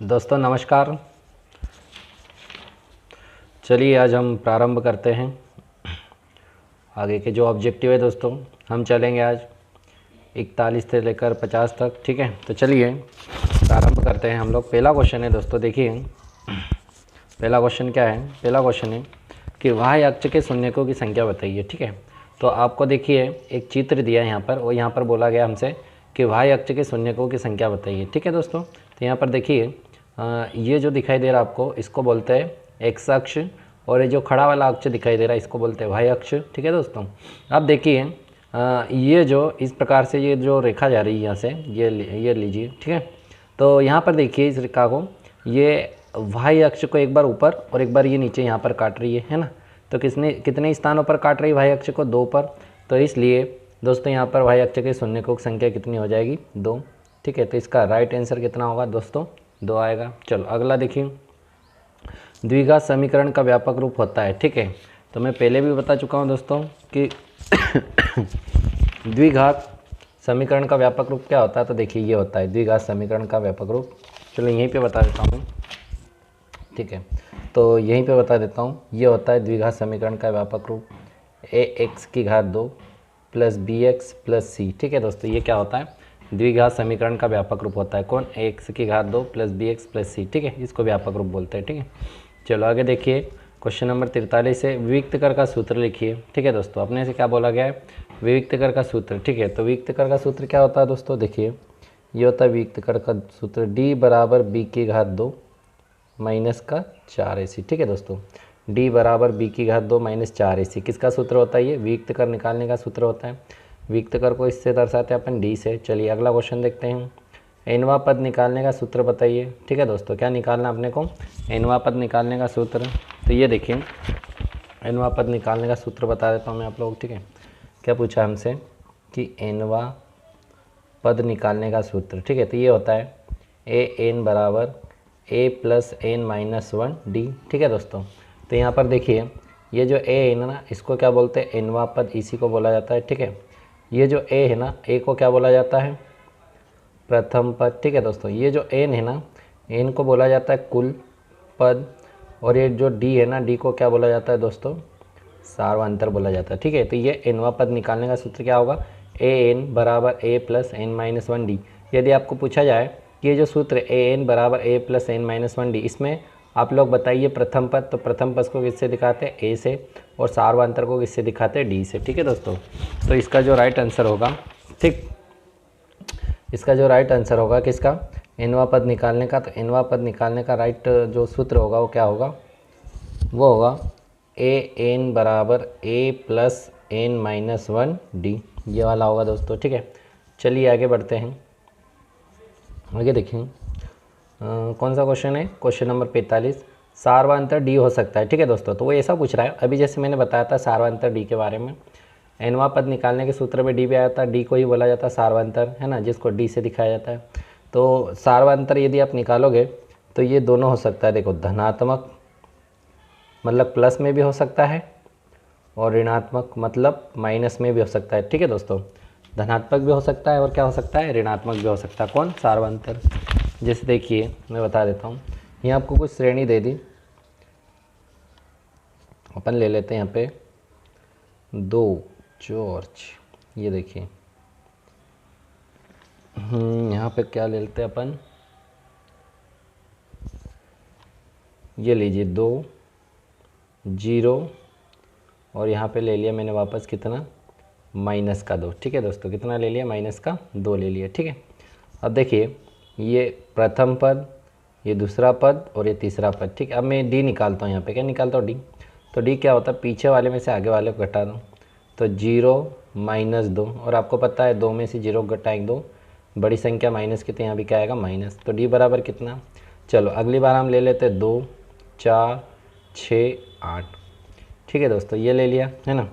दोस्तों नमस्कार। चलिए आज हम प्रारंभ करते हैं आगे के जो ऑब्जेक्टिव है। दोस्तों हम चलेंगे आज 41 से लेकर 50 तक, ठीक है। तो चलिए प्रारंभ करते हैं हम लोग। पहला क्वेश्चन है दोस्तों, देखिए पहला क्वेश्चन क्या है। पहला क्वेश्चन है कि y अक्ष के शून्यकों की संख्या बताइए, ठीक है। तो आपको देखिए एक चित्र दिया है यहाँ पर, और यहाँ पर बोला गया हमसे कि y अक्ष के शून्यकों की संख्या बताइए, ठीक है दोस्तों। तो यहाँ पर देखिए ये जो दिखाई दे रहा है आपको, इसको बोलते हैं x अक्ष, और ये जो खड़ा वाला अक्ष दिखाई दे रहा है इसको बोलते हैं y अक्ष, ठीक है दोस्तों। अब देखिए ये जो इस प्रकार से ये जो रेखा जा रही है यहाँ से, ये लीजिए, ठीक है। तो यहाँ पर देखिए इस रेखा को, ये y अक्ष को एक बार ऊपर और एक बार ये नीचे यहाँ पर काट रही है ना। तो कितने स्थानों पर काट रही है y अक्ष को? 2 पर। तो इसलिए दोस्तों यहाँ पर y अक्ष के शून्यकों की संख्या कितनी हो जाएगी? 2, ठीक है। तो इसका राइट आंसर कितना होगा दोस्तों? 2 आएगा। चलो अगला देखिए, द्विघात समीकरण का व्यापक रूप होता है, ठीक है। तो मैं पहले भी बता चुका हूँ दोस्तों कि द्विघात समीकरण का व्यापक रूप क्या होता है। तो देखिए ये होता है द्विघात समीकरण का व्यापक रूप। चलो यहीं पे बता देता हूँ, ठीक है। तो यहीं पे बता देता हूँ, ये होता है द्विघात समीकरण का व्यापक रूप ax2 plus bx plus c, ठीक है दोस्तों। ये क्या होता है? द्विघात समीकरण का व्यापक रूप होता है। कौन? ax2 plus bx plus c, ठीक है। इसको व्यापक रूप बोलते हैं, ठीक है। चलो आगे देखिए, क्वेश्चन नंबर 43 है, विविक्त कर का सूत्र लिखिए, ठीक है दोस्तों। अपने से क्या बोला गया है? विविक्त कर का सूत्र, ठीक है। तो विविक्त कर का सूत्र क्या होता है दोस्तों? देखिए ये होता है विविक्त कर का सूत्र d बराबर b2 माइनस का 4ac, ठीक है दोस्तों। d बराबर b2 माइनस 4ac किसका सूत्र होता है? ये विविक्त कर निकालने का सूत्र होता है। विविक्त कर को इससे दर्शाते हैं अपन d से। चलिए अगला क्वेश्चन देखते हैं, nवां पद निकालने का सूत्र बताइए, ठीक है दोस्तों। क्या निकालना अपने को? nवां पद निकालने का सूत्र। तो ये देखिए nवां पद निकालने का सूत्र बता देता हूँ मैं आप लोग, ठीक है। क्या पूछा हमसे कि nवां पद निकालने का सूत्र, ठीक है। तो ये होता है an बराबर a plus n minus 1d, ठीक है दोस्तों। तो यहाँ पर देखिए ये जो a है ना, इसको क्या बोलते हैं? nवां पद, इसी को बोला जाता है, ठीक है। ये जो a है ना, a को क्या बोला जाता है? प्रथम पद, ठीक है दोस्तों। ये जो n है ना, n को बोला जाता है कुल पद, और ये जो d है ना, d को क्या बोला जाता है दोस्तों? सार्वंतर बोला जाता है, ठीक है। तो ये nवां पद निकालने का सूत्र क्या होगा? an बराबर a plus n minus 1d। यदि आपको पूछा जाए कि ये जो सूत्र an बराबर a plus n minus 1d, इसमें आप लोग बताइए प्रथम पद, तो प्रथम पद को किससे दिखाते हैं? a से, और सार्वंतर को किससे दिखाते हैं? d से, ठीक है दोस्तों। तो इसका जो राइट आंसर होगा, ठीक, इसका जो राइट आंसर होगा किसका? nवां पद निकालने का। तो nवां पद निकालने का राइट जो सूत्र होगा वो क्या होगा? वो होगा an बराबर a plus n minus 1d, ये वाला होगा दोस्तों, ठीक है। चलिए आगे बढ़ते हैं। आगे देखें कौन सा क्वेश्चन है, क्वेश्चन नंबर 45, सार्वंतर d हो सकता है, ठीक है दोस्तों। तो वो ऐसा पूछ रहा है, अभी जैसे मैंने बताया था सार्वंतर d के बारे में, nवां पद निकालने के सूत्र में d भी आया था, d को ही बोला जाता है सार्वंतर, है ना, जिसको d से दिखाया जाता है। तो सार्वंतर यदि आप निकालोगे तो ये दोनों हो सकता है। देखो धनात्मक मतलब प्लस में भी हो सकता है, और ऋणात्मक मतलब माइनस में भी हो सकता है, ठीक है दोस्तों। धनात्मक भी हो सकता है और क्या हो सकता है? ऋणात्मक भी हो सकता है। कौन? सार्वंतर। जैसे देखिए मैं बता देता हूँ, यहाँ आपको कुछ श्रेणी दे दी, अपन ले लेते हैं यहाँ पे 2 जॉर्ज, ये देखिए यहाँ पे क्या ले लेते हैं अपन, ये लीजिए 2 0, और यहाँ पे ले लिया मैंने वापस कितना? माइनस का 2, ठीक है दोस्तों। कितना ले लिया? माइनस का 2 ले लिया, ठीक है। अब देखिए ये प्रथम पद, ये दूसरा पद, और ये तीसरा पद, ठीक है। अब मैं d निकालता हूँ, यहाँ पे क्या निकालता हूँ? d। तो d क्या होता है? पीछे वाले में से आगे वाले को घटा दो, तो 0 माइनस 2, और आपको पता है 2 में से 0 घटाएंगे 2, बड़ी संख्या माइनस की, तो यहाँ भी क्या आएगा? माइनस। तो d बराबर कितना? चलो अगली बार हम ले लेते हैं 2 4 6 8, ठीक है दोस्तों, ये ले लिया है ना।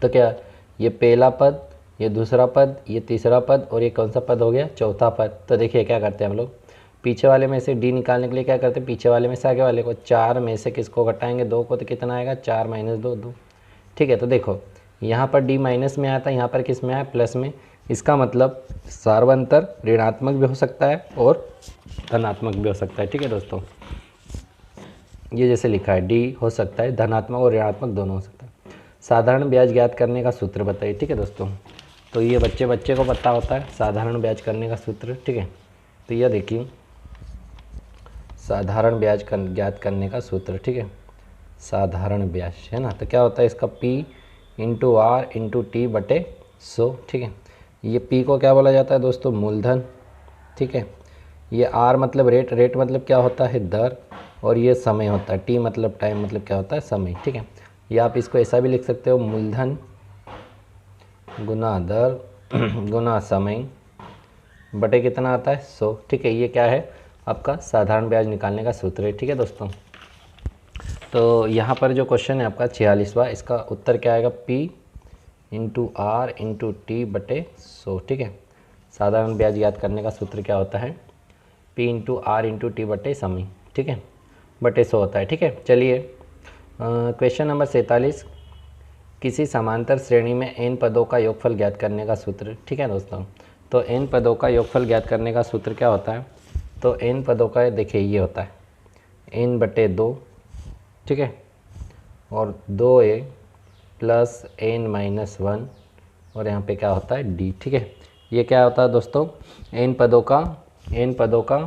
तो क्या ये पहला पद, ये दूसरा पद, ये तीसरा पद, और ये कौन सा पद हो गया? चौथा पद। तो देखिए क्या करते हैं हम लोग, पीछे वाले में से d निकालने के लिए क्या करते हैं? पीछे वाले में से आगे वाले को, 4 में से किसको घटाएंगे? 2 को। तो कितना आएगा? 4 माइनस 2 2, ठीक है। तो देखो यहाँ पर d माइनस में आया था, यहाँ पर किस में आया? प्लस में। इसका मतलब सार्वंतर ऋणात्मक भी हो सकता है और धनात्मक भी हो सकता है। ठीक है दोस्तों, ये जैसे लिखा है डी हो सकता है, धनात्मक और ऋणात्मक दोनों हो सकता है। साधारण ब्याज ज्ञात करने का सूत्र बताइए। ठीक है दोस्तों, तो ये बच्चे को पता होता है साधारण ब्याज करने का सूत्र। ठीक है, तो यह देखिए साधारण ब्याज ज्ञात करने का सूत्र। ठीक है, साधारण ब्याज है ना, तो क्या होता है इसका P into R into T बटे 100। ठीक है, ये P को क्या बोला जाता है दोस्तों, मूलधन। ठीक है, ये R मतलब रेट, रेट मतलब क्या होता है, दर, और ये समय होता है, T मतलब टाइम, मतलब क्या होता है, समय। ठीक है, या आप इसको ऐसा भी लिख सकते हो, मूलधन गुना दर गुना समय बटे कितना आता है, 100। ठीक है, ये क्या है आपका साधारण ब्याज निकालने का सूत्र है। ठीक है दोस्तों, तो यहाँ पर जो क्वेश्चन है आपका 46वां, इसका उत्तर क्या आएगा, P into R into T बटे 100। ठीक है, साधारण ब्याज याद करने का सूत्र क्या होता है, P into R into T बटे समय। ठीक है, बटे 100 होता है। ठीक है, चलिए क्वेश्चन नंबर 47, किसी समांतर श्रेणी में n पदों का योगफल ज्ञात करने का सूत्र। ठीक है दोस्तों, तो n पदों का योगफल ज्ञात करने का सूत्र क्या होता है, तो n पदों का देखिए ये होता है n बटे 2। ठीक है, और 2a प्लस n माइनस 1, और यहाँ पे क्या होता है d। ठीक है, ये क्या होता है दोस्तों, n पदों का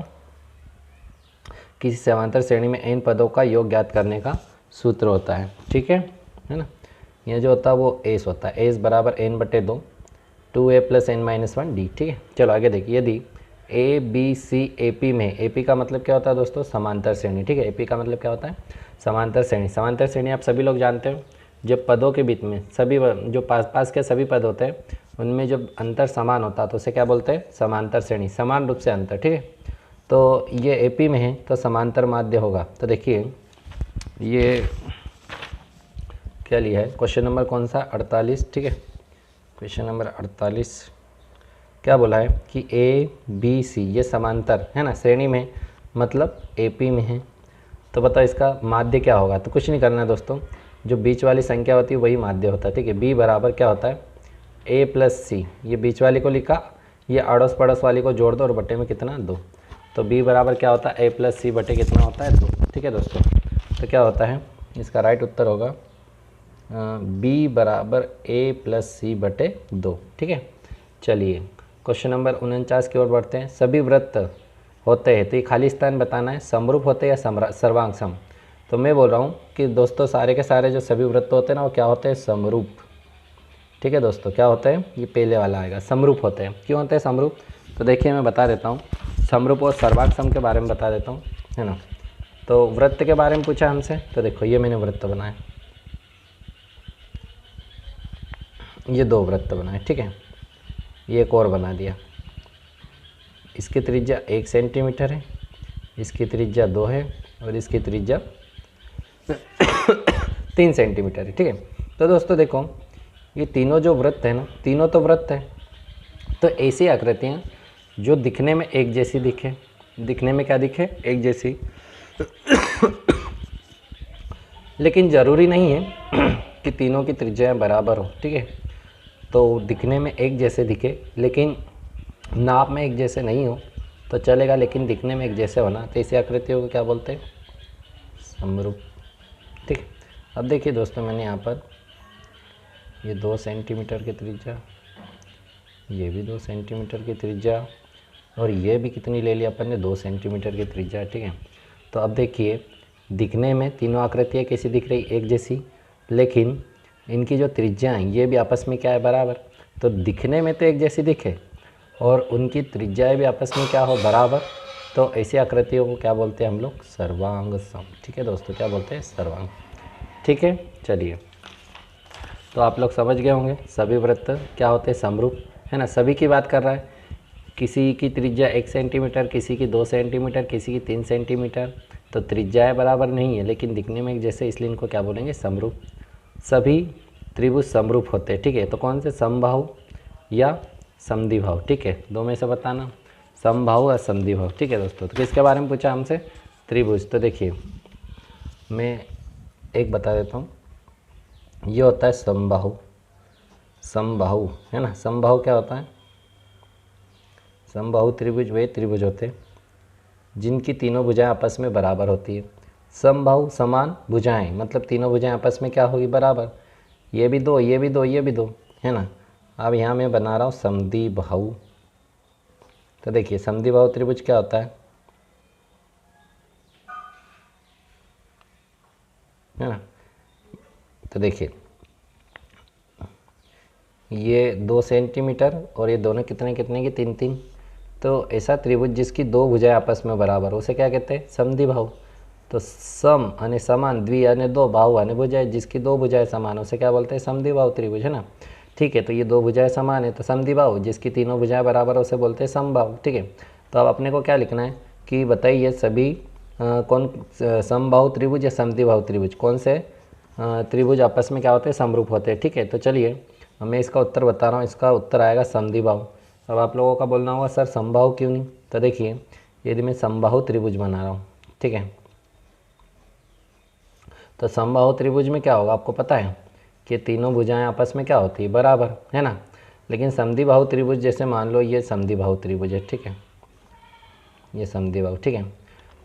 किसी समांतर श्रेणी में n पदों का योग ज्ञात करने का सूत्र होता है। ठीक है ना, ये जो होता है वो एस होता है, एस बराबर n बटे 2, 2a plus n minus 1 d। ठीक है, चलो आगे देखिए, यदि A B C A P में, ए पी का मतलब क्या होता है दोस्तों, समांतर श्रेणी। ठीक है, ए पी का मतलब क्या होता है, समांतर श्रेणी। समांतर श्रेणी आप सभी लोग जानते हो, जब पदों के बीच में सभी जो पास के सभी पद होते हैं उनमें जब अंतर समान होता है तो उसे क्या बोलते हैं, समांतर श्रेणी, समान रूप से अंतर। ठीक है, तो ये ए पी में है तो समांतर माध्य होगा। तो देखिए ये क्या लिया है, क्वेश्चन नंबर कौन सा, 48। ठीक है, क्वेश्चन नंबर 48 क्या बोला है कि ए बी सी ये समांतर है ना, श्रेणी में मतलब ए पी में है, तो बताओ इसका माध्य क्या होगा। तो कुछ नहीं करना है दोस्तों, जो बीच वाली संख्या होती है वही माध्य होता है। ठीक है, बी बराबर क्या होता है, ए प्लस सी, ये बीच वाली को लिखा, ये अड़ोस पड़ोस वाली को जोड़ दो और बटे में कितना 2, तो बी बराबर क्या होता है, ए प्लस सी बटे कितना होता है 2। ठीक है दोस्तों, तो क्या होता है इसका राइट उत्तर होगा बी बराबर ए प्लस सी बटे 2। ठीक है, चलिए क्वेश्चन नंबर 49 की ओर बढ़ते हैं। सभी वृत्त होते हैं, तो ये खाली स्थान बताना है, समरूप होते हैं या सर्वांग सम। तो मैं बोल रहा हूँ कि दोस्तों सारे के सारे जो सभी वृत्त होते हैं ना वो क्या होते हैं, समरूप। ठीक है दोस्तों, क्या होते हैं, ये पहले वाला आएगा, समरूप होते हैं। क्यों होते हैं समरूप, तो देखिए मैं बता देता हूँ, समरूप और सर्वांग सम के बारे में बता देता हूँ, है ना। तो वृत्त के बारे में पूछा हमसे, तो देखो ये मैंने वृत्त बनाए, ये 2 वृत्त बनाए। ठीक है, ये एक और बना दिया, इसकी त्रिज्या 1 सेंटीमीटर है, इसकी त्रिज्या 2 है और इसकी त्रिज्या 3 सेंटीमीटर है। ठीक है, तो दोस्तों देखो ये तीनों जो वृत्त है ना, तीनों तो वृत्त है, तो ऐसी आकृतियाँ जो दिखने में एक जैसी दिखे, दिखने में क्या दिखे, एक जैसी लेकिन ज़रूरी नहीं है कि तीनों की त्रिज्याएँ बराबर हो। ठीक है, तो दिखने में एक जैसे दिखे लेकिन नाप में एक जैसे नहीं हो तो चलेगा, लेकिन दिखने में एक जैसे होना, तो ऐसी आकृतियों को क्या बोलते हैं, समरूप। ठीक है, अब देखिए दोस्तों मैंने यहाँ पर ये 2 सेंटीमीटर की त्रिज्या, ये भी 2 सेंटीमीटर की त्रिज्या, और ये भी कितनी ले लिया अपन ने, 2 सेंटीमीटर की त्रिज्या। ठीक है, तो अब देखिए दिखने में तीनों आकृतियाँ कैसी दिख रही, एक जैसी, लेकिन इनकी जो त्रिज्या हैं ये भी आपस में क्या है, बराबर। तो दिखने में तो एक जैसी दिखे और उनकी त्रिज्याएं भी आपस में क्या हो, बराबर, तो ऐसी आकृतियों को क्या बोलते हैं हम लोग, सर्वांग सम। ठीक है दोस्तों, क्या बोलते हैं, सर्वांग। ठीक है, चलिए तो आप लोग समझ गए होंगे सभी वृत्त क्या होते हैं, समरूप, है ना। सभी की बात कर रहा है, किसी की त्रिज्या 1 सेंटीमीटर, किसी की 2 सेंटीमीटर, किसी की 3 सेंटीमीटर, तो त्रिज्याएँ बराबर नहीं है लेकिन दिखने में एक जैसे, इसलिए इनको क्या बोलेंगे, समरूप। सभी त्रिभुज समरूप होते हैं। ठीक है, तो कौन से, समबाहु या समद्विबाहु। ठीक है, 2 में से बताना, समबाहु या समद्विबाहु। ठीक है दोस्तों, तो किसके बारे में पूछा हमसे, त्रिभुज। तो देखिए मैं एक बता देता हूँ, ये होता है समबाहु, समबाहु है ना। समबाहु क्या होता है, समबाहु त्रिभुज वे त्रिभुज होते हैं जिनकी तीनों भुजाएं आपस में बराबर होती है। समबाहु समान भुजाएं मतलब तीनों भुजाएं आपस में क्या होगी, बराबर। ये भी दो, ये भी दो, ये भी दो, है ना। अब यहाँ मैं बना रहा हूँ समद्विबाहु। तो देखिए समद्विबाहु त्रिभुज क्या होता है ना। तो देखिए ये 2 सेंटीमीटर और ये दोनों कितने कितने की 3-3। तो ऐसा त्रिभुज जिसकी दो भुजाएं आपस में बराबर, उसे क्या कहते हैं, समद्विबाहु। तो सम અને समान, द्वि અને दो, बाहु અને भुजाएं, जिसकी दो भुजाएं समान उसे क्या बोलते हैं, समद्विबाहु त्रिभुज, है ना। ठीक है, तो ये दो भुजाएं समान है तो समद्विबाहु, जिसकी तीनों भुजाएं बराबर उसे बोलते हैं समबाहु। ठीक है, तो अब अपने को क्या लिखना है कि बताइए सभी कौन समबाहु त्रिभुज या समद्विबाहु त्रिभुज, कौन से त्रिभुज आपस में क्या होते हैं, समरूप होते हैं। ठीक है, तो चलिए मैं इसका उत्तर बता रहा हूँ। इसका उत्तर आएगा समद्विबाहु। अब आप लोगों का बोलना होगा सर समबाहु क्यों नहीं। तो देखिए यदि मैं समबाहु त्रिभुज बना रहा हूँ, ठीक है, तो समबाहु त्रिभुज में क्या होगा, आपको पता है कि तीनों भुजाएं आपस में क्या होती है, बराबर, है ना। लेकिन समद्विबाहु त्रिभुज जैसे मान लो ये समद्विबाहु त्रिभुज है, ठीक है, ये समद्विबाहु, ठीक है,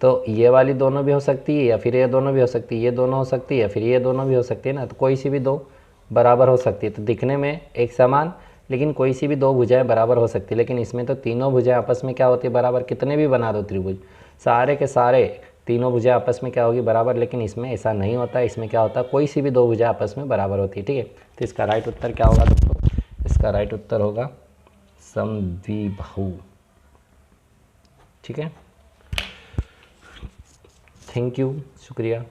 तो ये वाली दोनों भी हो सकती है या फिर ये दोनों भी हो सकती है, ये दोनों हो सकती है या फिर ये दोनों भी हो सकती है ना। तो कोई सी भी दो बराबर हो सकती है। तो दिखने में एक समान, लेकिन कोई सी भी दो भुजाएं बराबर हो सकती है। लेकिन इसमें तो तीनों भुजाएं आपस में क्या होती है, बराबर। कितने भी बना दो त्रिभुज, सारे के सारे तीनों भुजाएं आपस में क्या होगी, बराबर। लेकिन इसमें ऐसा नहीं होता है। इसमें क्या होता है, कोई सी भी दो भुजाएं आपस में बराबर होती है। ठीक है, तो इसका राइट उत्तर क्या होगा दोस्तों, इसका राइट उत्तर होगा समद्विबाहु। ठीक है, थैंक यू, शुक्रिया।